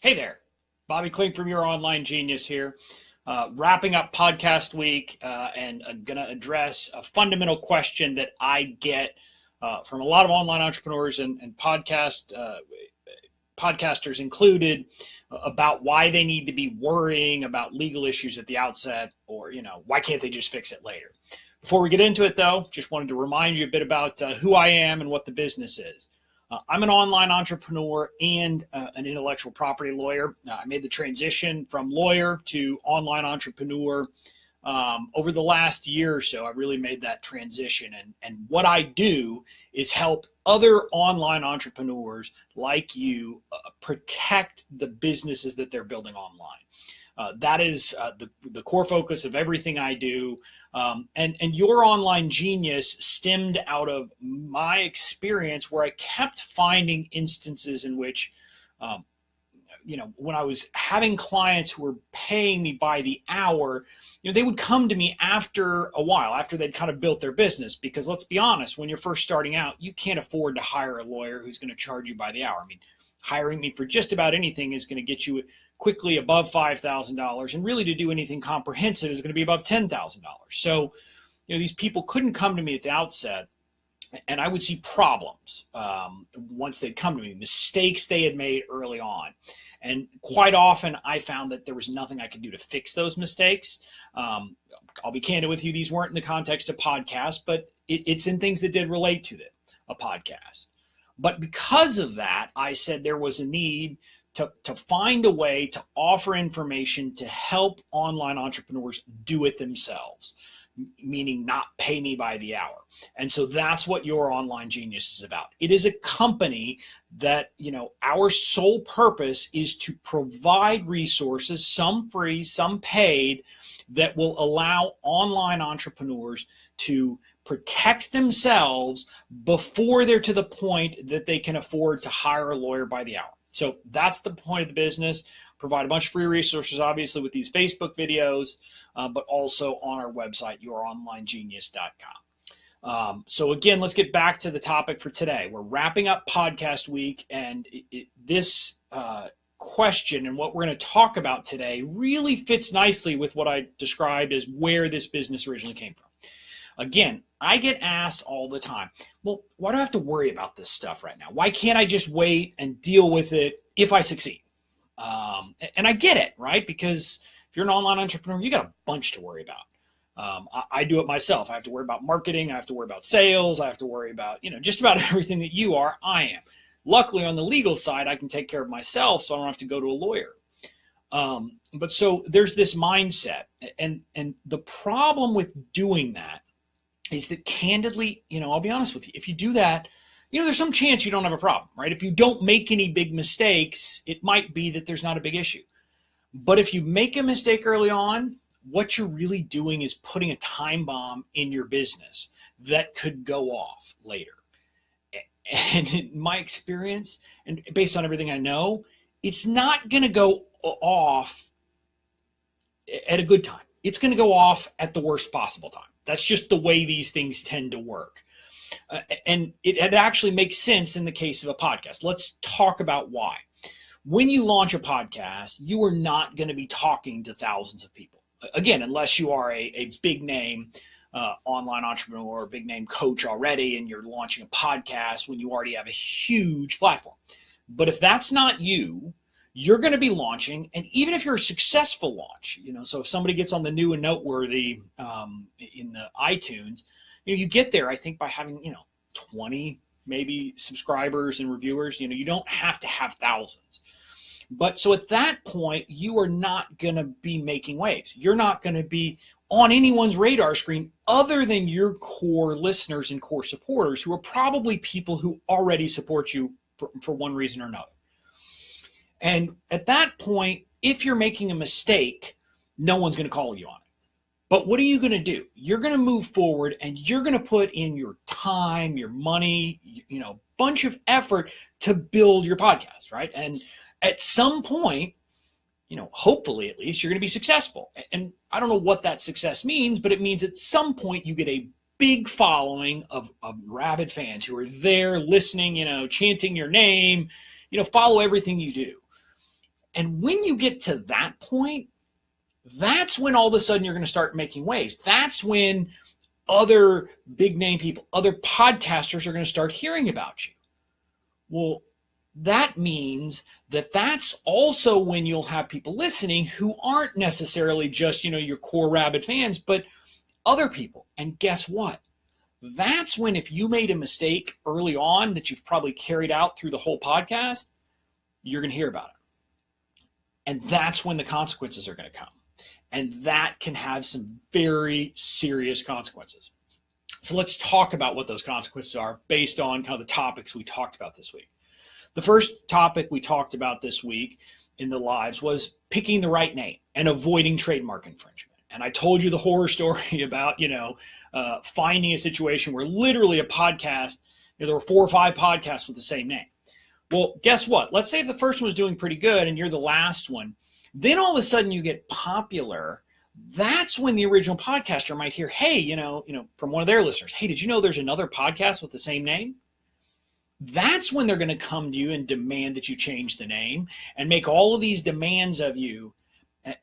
Hey there, Bobby Klink from Your Online Genius here. Wrapping up podcast week and going to address a fundamental question that I get from a lot of online entrepreneurs and podcasters included about why they need to be worrying about legal issues at the outset, or why can't they just fix it later. Before we get into it, though, just wanted to remind you a bit about who I am and what the business is. I'm an online entrepreneur and an intellectual property lawyer. I made the transition from lawyer to online entrepreneur over the last year or so. I really made that transition. And what I do is help other online entrepreneurs like you protect the businesses that they're building online. That is the core focus of everything I do. And Your Online Genius stemmed out of my experience where I kept finding instances in which, when I was having clients who were paying me by the hour, they would come to me after a while, after they'd kind of built their business, because let's be honest, when you're first starting out, you can't afford to hire a lawyer who's going to charge you by the hour. I mean, hiring me for just about anything is going to get you quickly above $5,000, and really to do anything comprehensive is going to be above $10,000. So, these people couldn't come to me at the outset, and I would see problems once they'd come to me, mistakes they had made early on. And quite often I found that there was nothing I could do to fix those mistakes. I'll be candid with you, these weren't in the context of podcasts, but it's in things that did relate to a podcast. But because of that, I said there was a need to find a way to offer information to help online entrepreneurs do it themselves, meaning not pay me by the hour. And so that's what Your Online Genius is about. It is a company that, our sole purpose is to provide resources, some free, some paid, that will allow online entrepreneurs to protect themselves before they're to the point that they can afford to hire a lawyer by the hour. So that's the point of the business. Provide a bunch of free resources, obviously, with these Facebook videos, but also on our website, youronlinegenius.com. So again, let's get back to the topic for today. We're wrapping up podcast week, and this question and what we're going to talk about today really fits nicely with what I described as where this business originally came from. Again, I get asked all the time, well, why do I have to worry about this stuff right now? Why can't I just wait and deal with it if I succeed? And I get it, right? Because if you're an online entrepreneur, you got a bunch to worry about. I do it myself. I have to worry about marketing. I have to worry about sales. I have to worry about, just about everything that you are, I am. Luckily, on the legal side, I can take care of myself, so I don't have to go to a lawyer. But so there's this mindset. And the problem with doing that is that, candidly, I'll be honest with you, if you do that, there's some chance you don't have a problem, right? If you don't make any big mistakes, it might be that there's not a big issue. But if you make a mistake early on, what you're really doing is putting a time bomb in your business that could go off later. And in my experience, and based on everything I know, it's not going to go off at a good time. It's going to go off at the worst possible time. That's just the way these things tend to work. And it actually makes sense in the case of a podcast. Let's talk about why. When you launch a podcast, you are not going to be talking to thousands of people. Again, unless you are a big name online entrepreneur or big name coach already, and you're launching a podcast when you already have a huge platform. But if that's not you, you're going to be launching, and even if you're a successful launch, so if somebody gets on the new and noteworthy in the iTunes, you get there, I think, by having, 20 maybe subscribers and reviewers. You don't have to have thousands. But so at that point, you are not going to be making waves. You're not going to be on anyone's radar screen other than your core listeners and core supporters, who are probably people who already support you for one reason or another. And at that point, if you're making a mistake, no one's going to call you on it. But what are you going to do? You're going to move forward, and you're going to put in your time, your money, bunch of effort to build your podcast, right? And at some point, hopefully at least, you're going to be successful. And I don't know what that success means, but it means at some point you get a big following of rabid fans who are there listening, chanting your name, follow everything you do. And when you get to that point, that's when all of a sudden you're going to start making waves. That's when other big name people, other podcasters are going to start hearing about you. Well, that means that that's also when you'll have people listening who aren't necessarily just, your core rabid fans, but other people. And guess what? That's when, if you made a mistake early on that you've probably carried out through the whole podcast, you're going to hear about it. And that's when the consequences are going to come. And that can have some very serious consequences. So let's talk about what those consequences are based on kind of the topics we talked about this week. The first topic we talked about this week in the lives was picking the right name and avoiding trademark infringement. And I told you the horror story about, finding a situation where literally a podcast, there were 4 or 5 podcasts with the same name. Well, guess what? Let's say if the first one was doing pretty good and you're the last one, then all of a sudden you get popular. That's when the original podcaster might hear, hey, from one of their listeners, hey, did you know there's another podcast with the same name? That's when they're going to come to you and demand that you change the name and make all of these demands of you.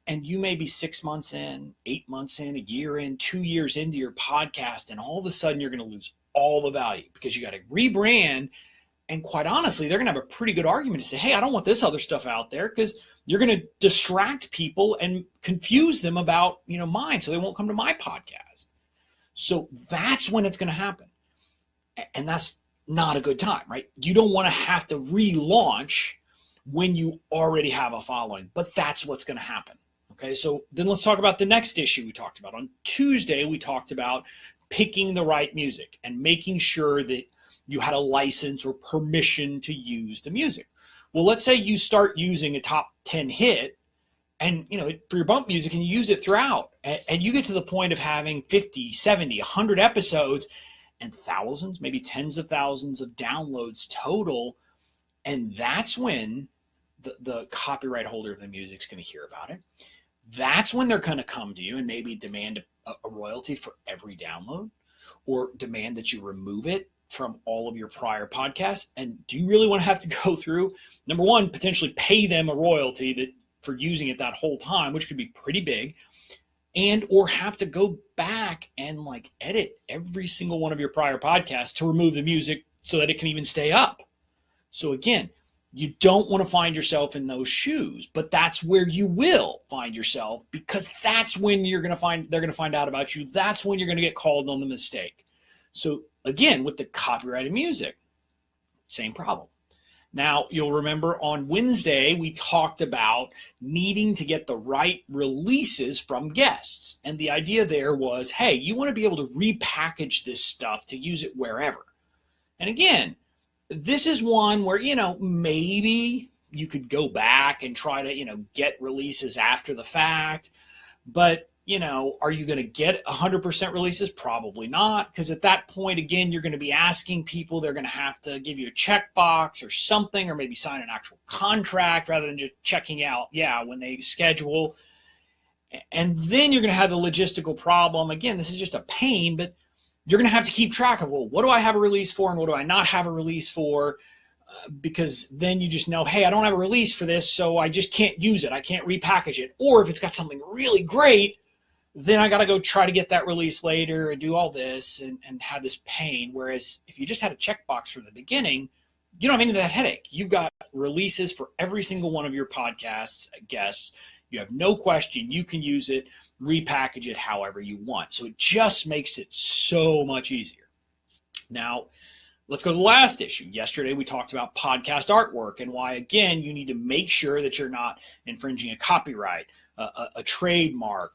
And you may be 6 months in, 8 months in, a year in, 2 years into your podcast, and all of a sudden you're going to lose all the value because you got to rebrand. And quite honestly, they're going to have a pretty good argument to say, hey, I don't want this other stuff out there, because you're going to distract people and confuse them about, mine, so they won't come to my podcast. So that's when it's going to happen. And that's not a good time, right? You don't want to have to relaunch when you already have a following, but that's what's going to happen. Okay, so then let's talk about the next issue we talked about. On Tuesday, we talked about picking the right music and making sure that you had a license or permission to use the music. Well, let's say you start using a top 10 hit and, for your bump music, and you use it throughout, and you get to the point of having 50, 70, 100 episodes and thousands, maybe tens of thousands of downloads total. And that's when the copyright holder of the music is going to hear about it. That's when they're going to come to you and maybe demand a royalty for every download, or demand that you remove it from all of your prior podcasts. And do you really want to have to go through, number one, potentially pay them a royalty for using it that whole time, which could be pretty big, and or have to go back and edit every single one of your prior podcasts to remove the music so that it can even stay up? So again, you don't want to find yourself in those shoes, but that's where you will find yourself, because that's when they're going to find out about you. That's when you're going to get called on the mistake. So again, with the copyrighted music, same problem. Now, you'll remember on Wednesday, we talked about needing to get the right releases from guests. And the idea there was, hey, you want to be able to repackage this stuff to use it wherever. And again, this is one where, maybe you could go back and try to, get releases after the fact. But, are you going to get 100% releases? Probably not, because at that point, again, you're going to be asking people, they're going to have to give you a checkbox or something, or maybe sign an actual contract rather than just checking out, when they schedule. And then you're going to have the logistical problem. Again, this is just a pain, but you're going to have to keep track of, well, what do I have a release for and what do I not have a release for? Because then you just know, hey, I don't have a release for this, so I just can't use it. I can't repackage it. Or if it's got something really great, then I got to go try to get that release later and do all this and have this pain. Whereas if you just had a checkbox from the beginning, you don't have any of that headache. You've got releases for every single one of your podcasts, guests. You have no question. You can use it, repackage it however you want. So it just makes it so much easier. Now, let's go to the last issue. Yesterday, we talked about podcast artwork and why, again, you need to make sure that you're not infringing a copyright, a trademark,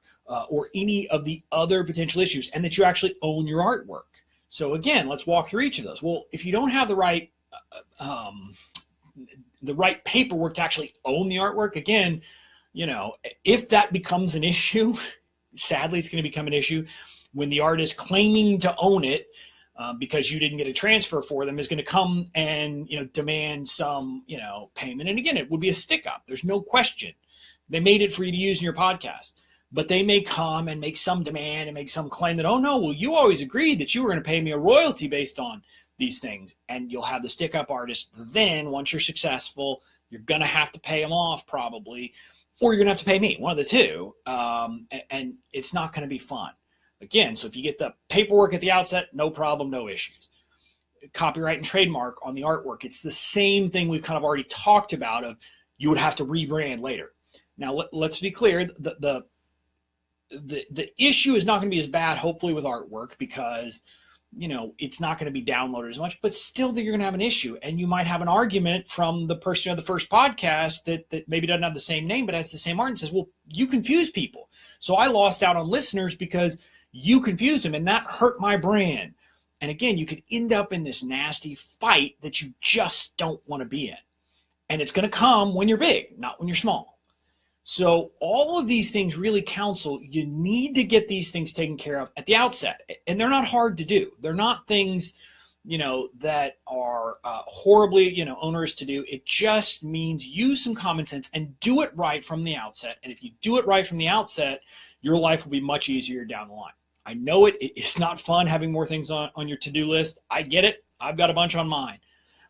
or any of the other potential issues, and that you actually own your artwork. So again, let's walk through each of those. Well, if you don't have the right paperwork to actually own the artwork, again, if that becomes an issue, sadly, it's going to become an issue when the artist claiming to own it because you didn't get a transfer for them is going to come and, demand some, payment. And again, it would be a stick up. There's no question. They made it for you to use in your podcast, but they may come and make some demand and make some claim that, oh no, well, you always agreed that you were going to pay me a royalty based on these things. And you'll have the stick up artist then, once you're successful, You're going to have to pay them off probably, or you're going to have to pay me, one of the two. And it's not going to be fun. Again, so if you get the paperwork at the outset, no problem, no issues. Copyright and trademark on the artwork, it's the same thing we've kind of already talked about of you would have to rebrand later. Now, let's be clear, the issue is not going to be as bad, hopefully, with artwork because, it's not going to be downloaded as much, but still you're going to have an issue. And you might have an argument from the person of the first podcast that maybe doesn't have the same name, but has the same art and says, well, you confuse people. So I lost out on listeners because you confused them and that hurt my brand. And again, you could end up in this nasty fight that you just don't want to be in. And it's going to come when you're big, not when you're small. So all of these things really counsel, you need to get these things taken care of at the outset. And they're not hard to do. They're not things, that are horribly, onerous to do. It just means use some common sense and do it right from the outset. And if you do it right from the outset, your life will be much easier down the line. I know it's not fun having more things on your to-do list. I get it. I've got a bunch on mine.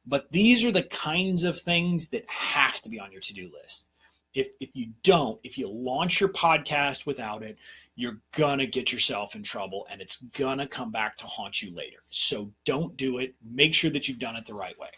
But these are the kinds of things that have to be on your to-do list. If you launch your podcast without it, you're going to get yourself in trouble and it's going to come back to haunt you later. So don't do it. Make sure that you've done it the right way.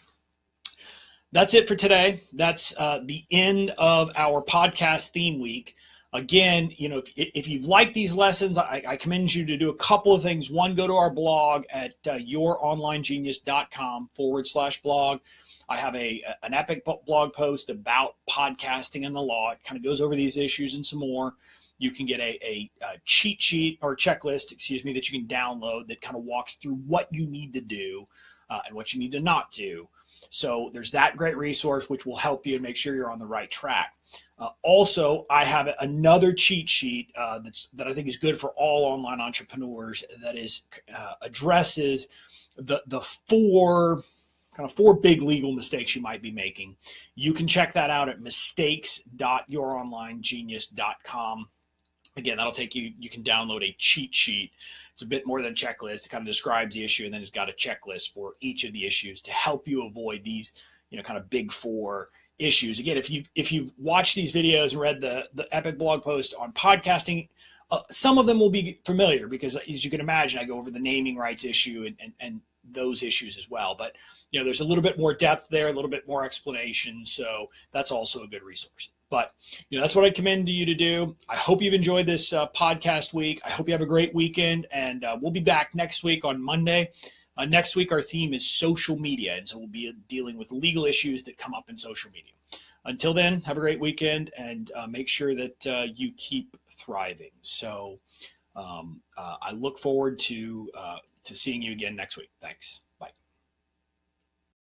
That's it for today. That's the end of our podcast theme week. Again, if you've liked these lessons, I commend you to do a couple of things. One, go to our blog at youronlinegenius.com/blog. I have an epic blog post about podcasting and the law. It kind of goes over these issues and some more. You can get a cheat sheet or checklist, that you can download that kind of walks through what you need to do and what you need to not do. So there's that great resource, which will help you and make sure you're on the right track. Also, I have another cheat sheet that I think is good for all online entrepreneurs that addresses the four big legal mistakes you might be making. You can check that out at mistakes.youronlinegenius.com. Again, that'll take you can download a cheat sheet. It's a bit more than a checklist. It kind of describes the issue and then it's got a checklist for each of the issues to help you avoid these, kind of big four issues. Again, if you've watched these videos and read the epic blog post on podcasting, some of them will be familiar because, as you can imagine, I go over the naming rights issue and those issues as well. But there's a little bit more depth there, a little bit more explanation. So that's also a good resource. But that's what I commend you to do. I hope you've enjoyed this podcast week. I hope you have a great weekend, and we'll be back next week on Monday. Next week, our theme is social media, and so we'll be dealing with legal issues that come up in social media. Until then, have a great weekend, and make sure that you keep thriving. So I look forward to seeing you again next week. Thanks. Bye.